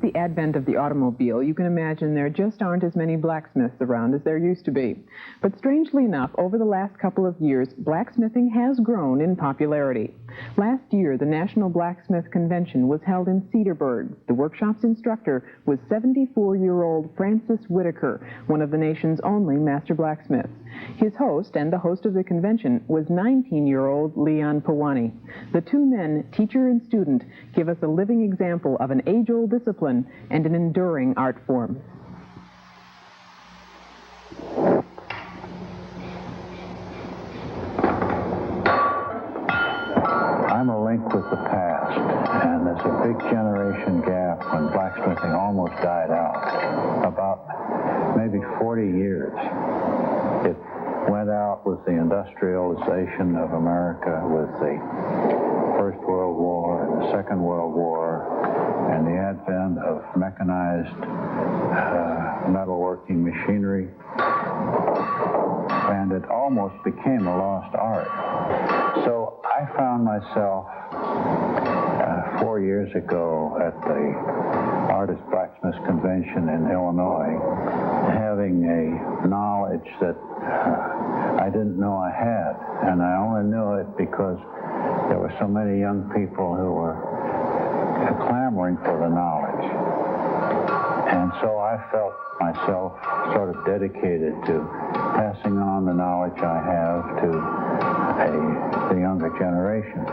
the advent of the automobile, you can imagine there just aren't as many blacksmiths around as there used to be. But strangely enough, over the last couple of years, blacksmithing has grown in popularity. Last year, the National Blacksmith Convention was held in Cedarburg. The workshop's instructor was 74-year-old Francis Whitaker, one of the nation's only master blacksmiths. His host, and the host of the convention, was 19-year-old Leon Piwoni. The two men, teacher and student, give us a living example of an age-old discipline and an enduring art form. I'm a link with the past, and there's a big generation gap when blacksmithing almost died out. About maybe 40 years. It went out with the industrialization of America, with the First World War and the Second World War, and the advent of mechanized metalworking machinery, and it almost became a lost art. So I found myself 4 years ago at the Artist Blacksmith Convention in Illinois having a knowledge that I didn't know I had, and I only knew it because there were so many young people who were clamoring for the knowledge. And so I felt myself sort of dedicated to passing on the knowledge I have to the younger generation.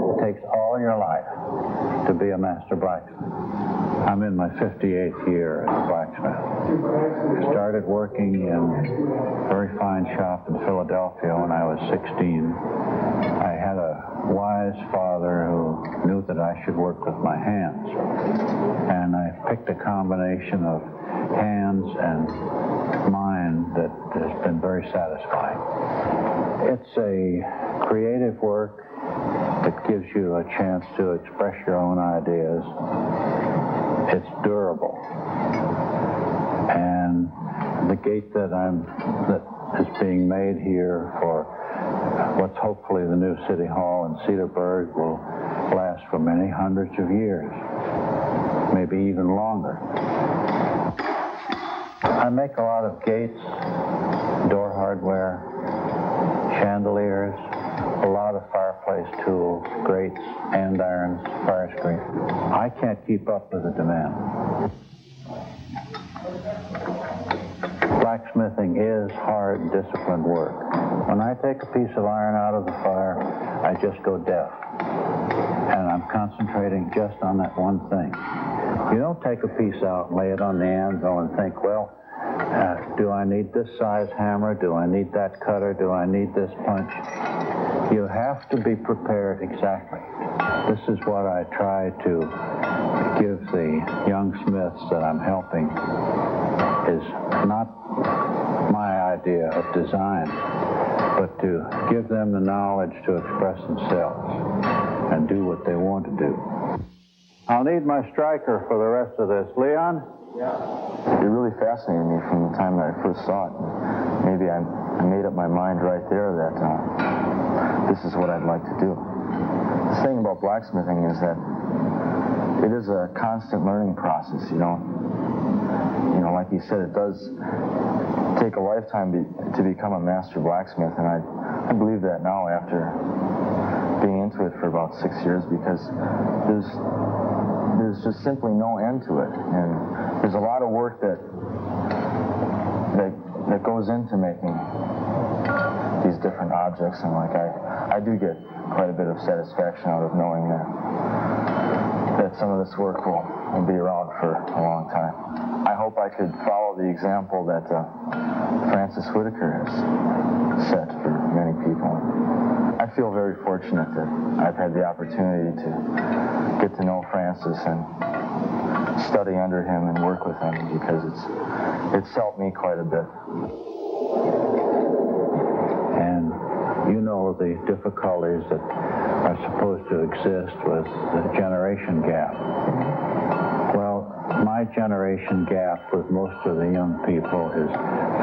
It takes all your life to be a master blacksmith. I'm in my 58th year as a blacksmith. I started working in a very fine shop in Philadelphia when I was 16. I had a wise father who knew that I should work with my hands. And I picked a combination of hands and mind that has been very satisfying. It's a creative work that gives you a chance to express your own ideas. It's durable. And the gate that is being made here for what's hopefully the new City Hall in Cedarburg will last for many hundreds of years, maybe even longer. I make a lot of gates, door hardware, chandeliers, a lot of fireplace tools, grates, andirons, fire screens. I can't keep up with the demand. Blacksmithing is hard, disciplined work. When I take a piece of iron out of the fire, I just go deaf. And I'm concentrating just on that one thing. You don't take a piece out and lay it on the anvil and think, well, do I need this size hammer? Do I need that cutter? Do I need this punch? You have to be prepared exactly. This is what I try to give the young smiths that I'm helping, is not my idea of design, but to give them the knowledge to express themselves and do what they want to do. I'll need my striker for the rest of this. Leon? Yeah. It really fascinated me from the time that I first saw it. Maybe I made up my mind right there that this is what I'd like to do. The thing about blacksmithing is that it is a constant learning process, you know, like you said, it does take a lifetime to become a master blacksmith, and I believe that now after being into it for about 6 years, because there's just simply no end to it, and there's a lot of work that goes into making these different objects, and like I do get quite a bit of satisfaction out of knowing that some of this work will be around for a long time. I hope I could follow the example that Francis Whitaker has set for many people. I feel very fortunate that I've had the opportunity to get to know Francis and study under him and work with him, because it's helped me quite a bit. And you know the difficulties that are supposed to exist with the generation gap. Well, my generation gap with most of the young people is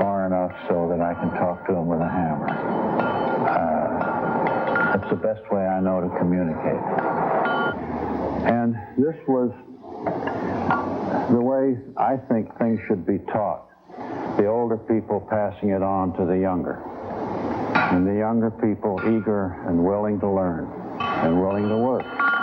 far enough so that I can talk to them with a hammer. At It's the best way I know to communicate. And this was the way I think things should be taught. The older people passing it on to the younger. And the younger people eager and willing to learn and willing to work.